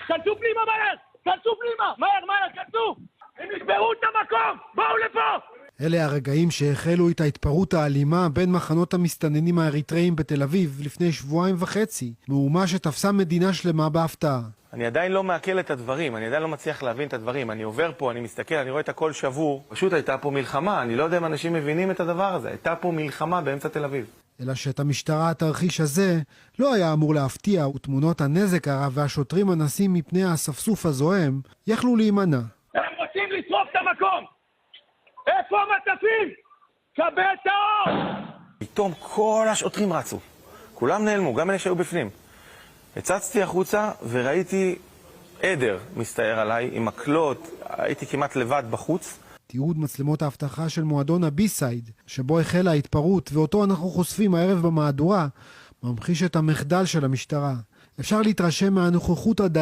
כנסו פנימה מהר! כנסו פנימה! מהר, כנסו! הם ישברו את המקום! בואו לפה! אלה הרגעים שהחלו את ההתפרעות האלימה בין מחנות המסתננים האריתראים בתל אביב לפני 2.5 שבועות, מהומה שתפסה מדינה שלמה בהפתעה. אני עדיין לא מעכל את הדברים, אני עדיין לא מצליח להבין את הדברים. אני עובר פה, אני מסתכל, אני רואה את הכל שבור. פשוט הייתה פה מלחמה, אני לא יודע אם אנשים מבינים את הדבר הזה. הייתה פה מלחמה באמצע תל אביב. אלא שאת המשטרה התרחיש הזה לא היה אמור להפתיע, ותמונות הנזק הרב והשוטרים הנסים מפני הספסוף הזוהם יכלו להימנע. הם רוצים לשרוף את המקום! איפה המטפים? קבל את האור! פתאום כל השוטרים רצו. כולם נעלמו, גם אלה שהיו בפנים. הצצתי החוצה וראיתי עדר מסתער עליי עם מקלות, הייתי כמעט לבד בחוץ. תיעוד מצלמות ההבטחה של מועדון הבי-סייד, שבו החלה ההתפרעות ואותו אנחנו חושפים הערב במהדורה, ממחיש את המחדל של המשטרה. אפשר להתרשם מהנוכחות הדלה